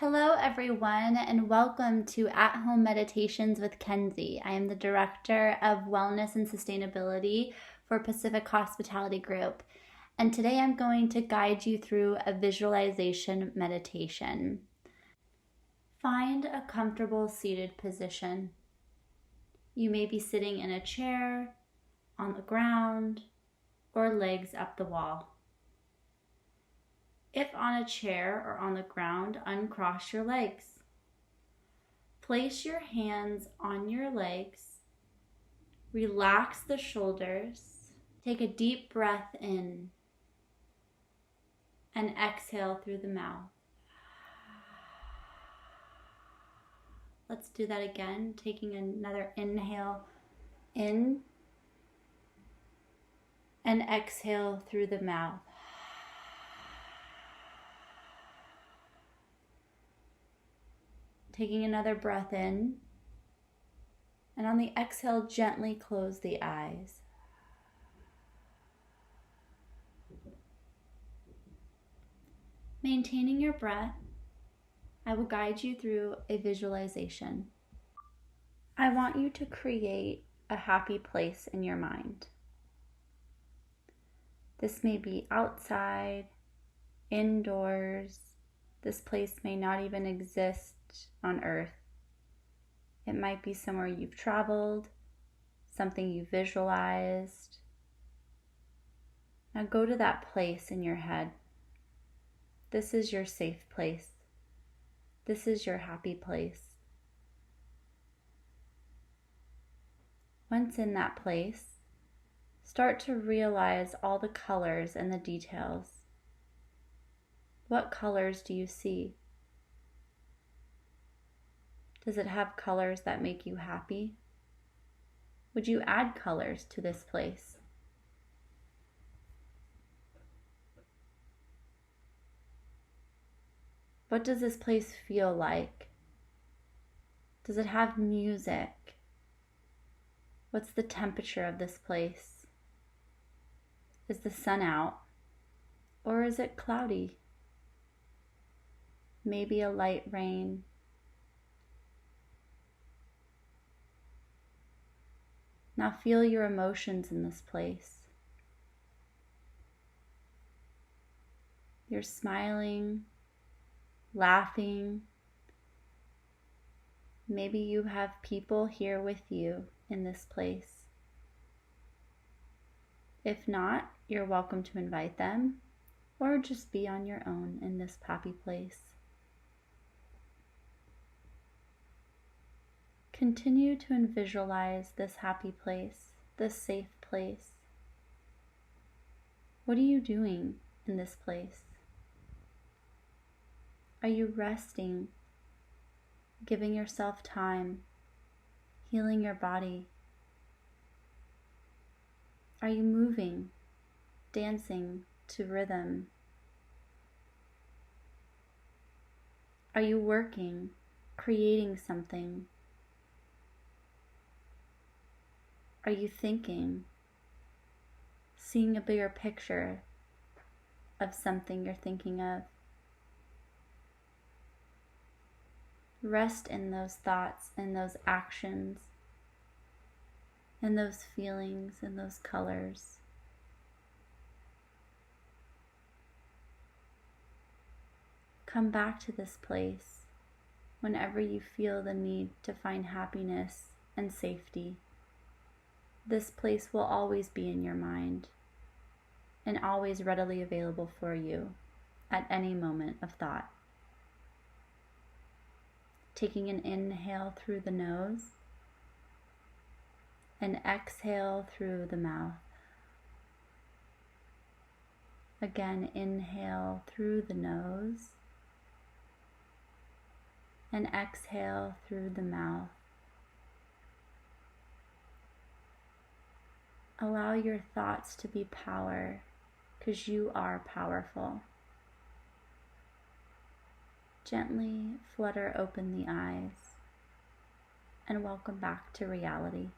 Hello, everyone, and welcome to At Home Meditations with Kenzie. I am the Director of Wellness and Sustainability for Pacific Hospitality Group, and today I'm going to guide you through a visualization meditation. Find a comfortable seated position. You may be sitting in a chair, on the ground, or legs up the wall. If on a chair or on the ground, uncross your legs. Place your hands on your legs. Relax the shoulders. Take a deep breath in and exhale through the mouth. Let's do that again, taking another inhale in and exhale through the mouth. Taking another breath in, and on the exhale, gently close the eyes. Maintaining your breath, I will guide you through a visualization. I want you to create a happy place in your mind. This may be outside, indoors. This place may not even exist on earth. It might be somewhere you've traveled, something you visualized. Now go to that place in your head. This is your safe place. This is your happy place. Once in that place, start to realize all the colors and the details. What colors do you see? Does it have colors that make you happy? Would you add colors to this place? What does this place feel like? Does it have music? What's the temperature of this place? Is the sun out? Or is it cloudy? Maybe a light rain. Now feel your emotions in this place. You're smiling, laughing. Maybe you have people here with you in this place. If not, you're welcome to invite them or just be on your own in this happy place. Continue to visualize this happy place, this safe place. What are you doing in this place? Are you resting, giving yourself time, healing your body? Are you moving, dancing to rhythm? Are you working, creating something? Are you thinking, seeing a bigger picture of something you're thinking of? Rest in those thoughts and those actions and those feelings and those colors. Come back to this place whenever you feel the need to find happiness and safety. This place will always be in your mind and always readily available for you at any moment of thought. Taking an inhale through the nose and exhale through the mouth. Again, inhale through the nose and exhale through the mouth. Allow your thoughts to be power, because you are powerful. Gently flutter open the eyes and welcome back to reality.